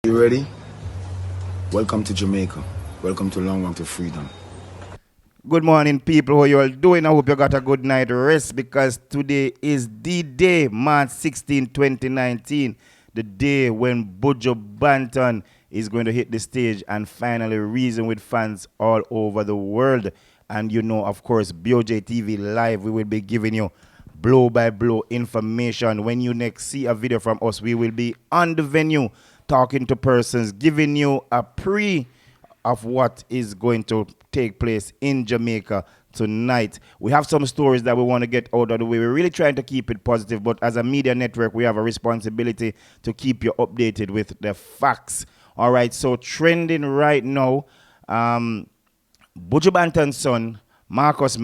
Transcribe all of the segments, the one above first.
You ready? Welcome to Jamaica. Welcome to Long Walk to Freedom. Good morning, people. How you all doing? I hope you got a good night rest because today is the day, March 16, 2019, the day when Buju Banton is going to hit the stage and finally reason with fans all over the world. And you know, of course, BOJTV Live, we will be giving you blow-by-blow information. When you next see a video from us, we will be on the venue talking to persons, giving you a pre of what is going to take place in Jamaica tonight. We have some stories that we want to get out of the way. We're really trying to keep it positive, but as a media network, we have a responsibility to keep you updated with the facts. All right, so trending right now, Buju Banton's son, Markus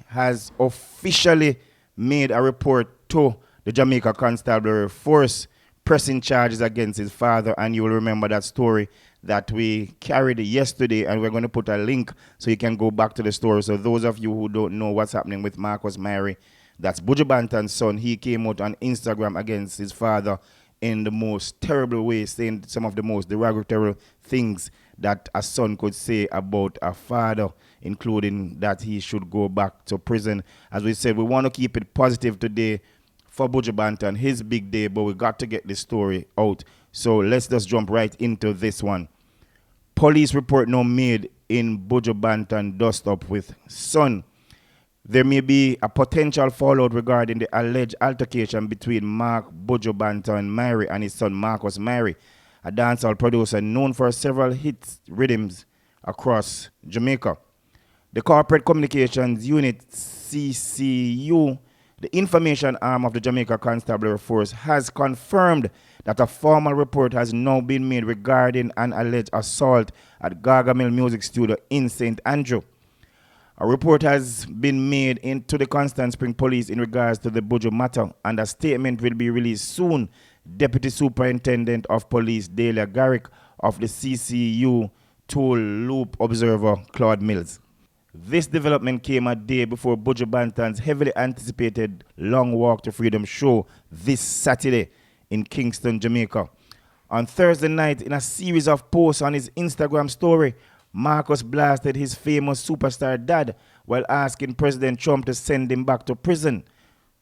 has officially made a report to the Jamaica Constabulary Force, pressing charges against his father, and you will remember that story that we carried yesterday, and we're going to put a link so you can go back to the story. So those of you who don't know what's happening with Markus, that's Buju Banton's son. He came out on Instagram against his father in the most terrible way, saying some of the most derogatory things that a son could say about a father, including that he should go back to prison. As we said, we want to keep it positive today for Buju Banton, his big day, but we got to get this story out. So let's just jump right into this one. Police report now made in Buju Banton dust up with son. There may be a potential fallout regarding the alleged altercation between Mark Buju Banton Myrie and his son Markus Myrie, a dancehall producer known for several hit rhythms across Jamaica. The Corporate Communications Unit, CCU, the information arm of the Jamaica Constabulary Force, has confirmed that a formal report has now been made regarding an alleged assault at Gargamel Music Studio in St. Andrew. A report has been made into the Constant Spring Police in regards to the Buju matter, and a statement will be released soon. Deputy Superintendent of Police Delia Garrick of the CCU told Loop Observer Claude Mills. This development came a day before Buju Banton's heavily anticipated Long Walk to Freedom show this Saturday in Kingston, Jamaica. On Thursday night, in a series of posts on his Instagram story, Markus blasted his famous superstar dad while asking President Trump to send him back to prison.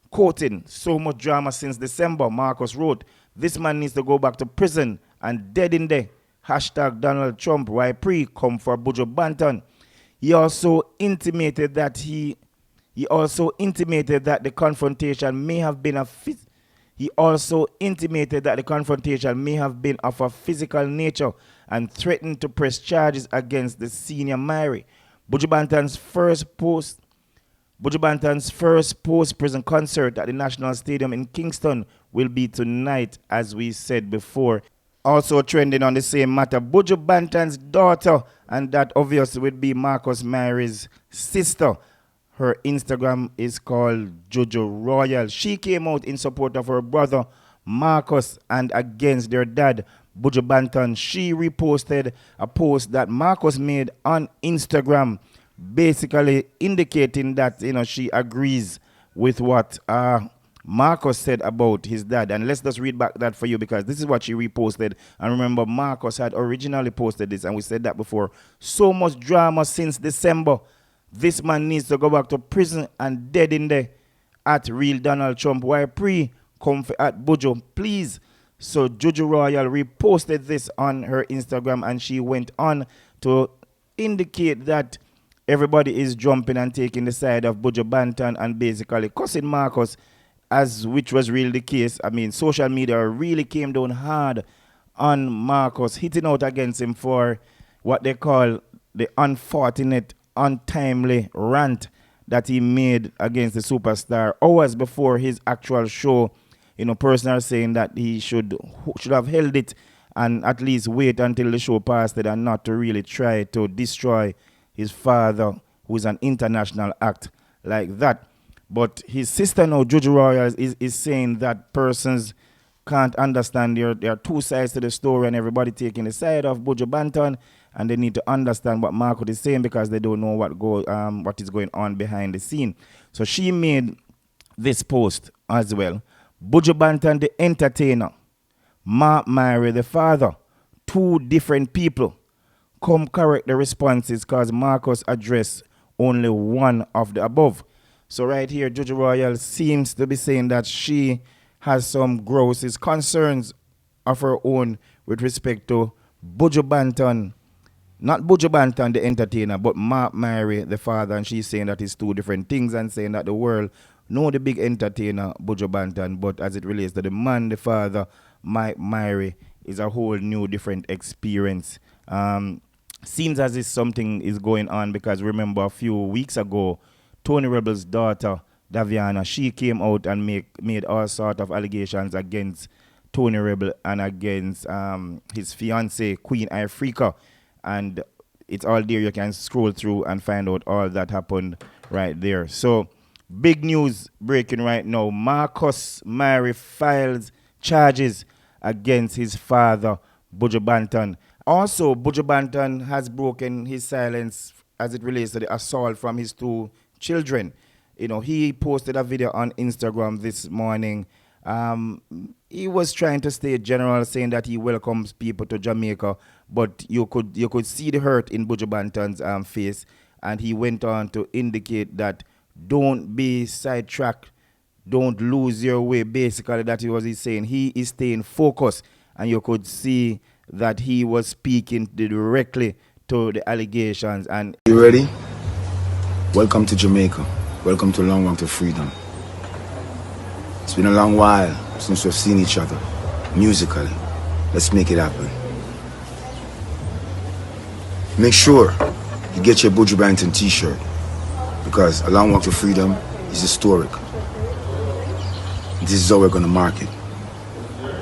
Quoting, "So much drama since December," Markus wrote, "This man needs to go back to prison and dead in there. Hashtag Donald Trump, why pre, come for Buju Banton." He also intimated that the confrontation may have been of a physical nature and threatened to press charges against the senior Myrie. Buju Banton's first post-prison concert at the National Stadium in Kingston will be tonight, as we said before. Also trending on the same matter, Buju Banton's daughter, and that obviously would be Markus Myrie's sister. Her Instagram is called Jujurawayal. She came out in support of her brother Markus and against their dad, Buju Banton. She reposted a post that Markus made on Instagram, basically indicating that she agrees with what Markus said about his dad. And let's just read back that for you, because this is what she reposted. And remember, Markus had originally posted this, and we said that before. "So much drama since December. This man needs to go back to prison and dead in there. At real Donald Trump, why pre, come for at Buju, please." So Jujurawayal reposted this on her Instagram, and she went on to indicate that everybody is jumping and taking the side of Buju Banton and basically cussing Markus, which was really the case. I mean, social media really came down hard on Markus, hitting out against him for what they call the unfortunate, untimely rant that he made against the superstar hours before his actual show. Persons are saying that he should have held it and at least wait until the show passed it, and not to really try to destroy his father, who is an international act like that. But his sister now, Jujurawayal, is saying that persons can't understand. There are two sides to the story, and everybody taking the side of Buju Banton, and they need to understand what Markus is saying because they don't know what is going on behind the scene. So she made this post as well. Buju Banton, the entertainer, Mark Myrie, the father, two different people. Come correct the responses because Markus addressed only one of the above. So right here, Jujurawayal seems to be saying that she has some gross concerns of her own with respect to Buju Banton. Not Buju Banton, the entertainer, but Mark Myrie, the father, and she's saying that it's two different things and saying that the world know the big entertainer, Buju Banton, but as it relates to the man, the father, Mike Myrie, is a whole new different experience. Seems as if something is going on because remember a few weeks ago, Tony Rebel's daughter, Daviana, she came out and made all sort of allegations against Tony Rebel and against his fiancée, Queen Ifrica. And it's all there. You can scroll through and find out all that happened right there. So, big news breaking right now. Markus Myrie files charges against his father, Buju Banton. Also, Buju Banton has broken his silence as it relates to the assault from his two children. You know, he posted a video on Instagram this morning. He was trying to stay general, saying that he welcomes people to Jamaica, but you could see the hurt in Buju Banton's face, and he went on to indicate that don't be sidetracked, don't lose your way. Basically, that was he saying. He is staying focused, and you could see that he was speaking directly to the allegations. And you ready? Welcome to Jamaica. Welcome to Long Walk to Freedom. It's been a long while since we've seen each other, musically. Let's make it happen. Make sure you get your Buju Banton t-shirt, because A Long Walk to Freedom is historic. This is how we're gonna mark it.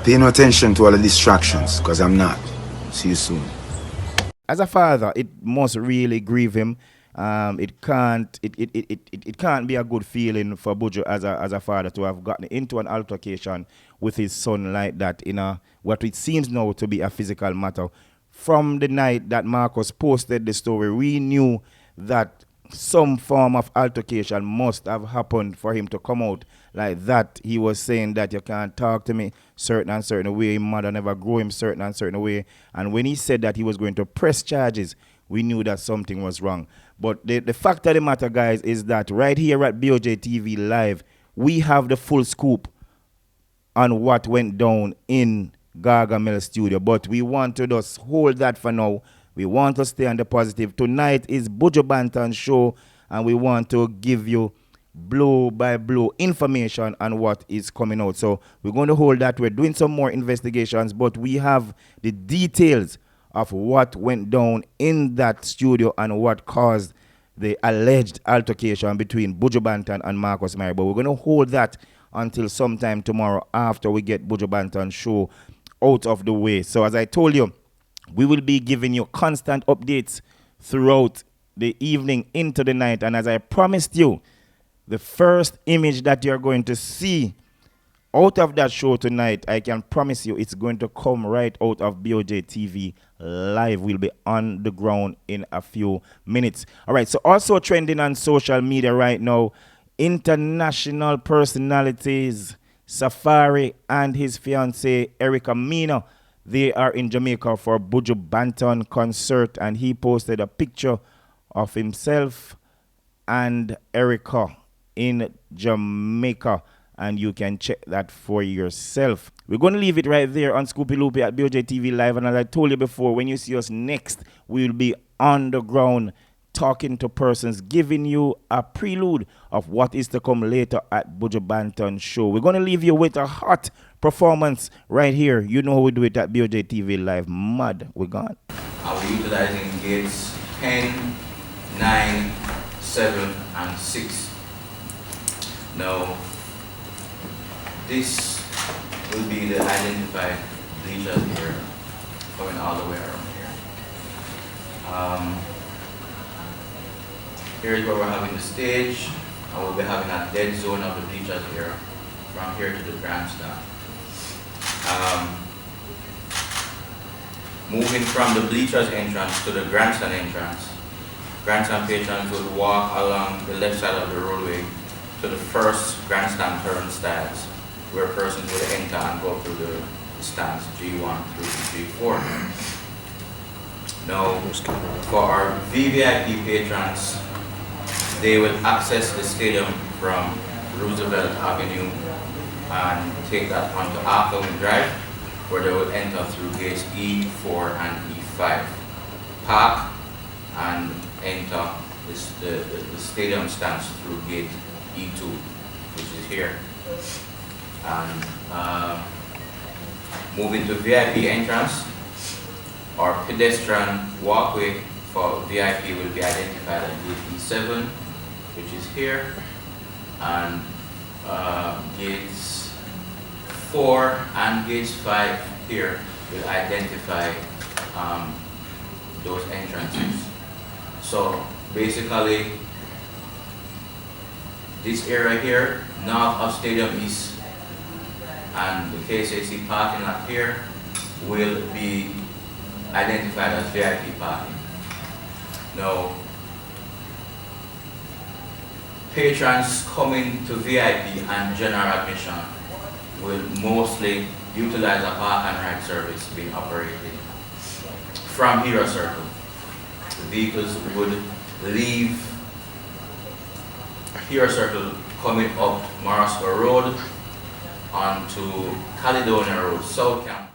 Pay no attention to all the distractions, because I'm not. See you soon. As a father, it must really grieve him. It can't be a good feeling for Buju as a father to have gotten into an altercation with his son like that in what it seems now to be a physical matter. From the night that Markus posted the story, we knew that some form of altercation must have happened for him to come out like that. He was saying that you can't talk to me certain and certain way. Mother never grew him certain and certain way. And when he said that he was going to press charges, we knew that something was wrong. But the fact of the matter, guys, is that right here at BOJTV Live, we have the full scoop on what went down in Gargamel Studio. But we want to just hold that for now. We want to stay on the positive. Tonight is Buju Banton's show, and we want to give you blow-by-blow information on what is coming out. So we're going to hold that. We're doing some more investigations, but we have the details of what went down in that studio and what caused the alleged altercation between Buju Banton and Markus Myrie. But we're going to hold that until sometime tomorrow after we get Buju Banton's show out of the way. So as I told you, we will be giving you constant updates throughout the evening into the night. And as I promised you, the first image that you're going to see out of that show tonight, I can promise you it's going to come right out of BOJTV Live. We'll be on the ground in a few minutes. All right, so also trending on social media right now, international personalities, Safari and his fiancée, Erica Mena, they are in Jamaica for Buju Banton concert, and he posted a picture of himself and Erica in Jamaica, and you can check that for yourself. We're going to leave it right there on Scoopy Loopy at BOJTV Live, and as I told you before, when you see us next, we'll be on the ground talking to persons, giving you a prelude of what is to come later at Buju Banton's show. We're going to leave you with a hot performance right here. You know how we do it at BOJTV Live. Mad, we're gone. I'll be utilizing gates 10, 9, 7, and 6. Now, this will be the identified bleachers here, going all the way around here. Here's where we're having the stage, and we'll be having a dead zone of the bleachers here, from here to the grandstand. Moving from the bleachers entrance to the grandstand entrance, grandstand patrons will walk along the left side of the roadway to the first grandstand turnstiles, where persons will enter and go through the stands G1 through to G4. Now, for our VVIP patrons, they will access the stadium from Roosevelt Avenue and take that onto Arkham Drive, where they will enter through gates E4 and E5. Park and enter the stadium stands through gate E2, which is here. And moving to VIP entrance, our pedestrian walkway for VIP will be identified at gate E7, which is here, and gates 4 and gates 5 here will identify those entrances. So basically, this area here, north of Stadium East, and the KSAC parking lot here will be identified as VIP parking. Now, patrons coming to VIP and general admission will mostly utilize a park and ride service being operated from Hero Circle. The vehicles would leave Hero Circle coming up Morrisville Road onto Caledonia Road, South Camp.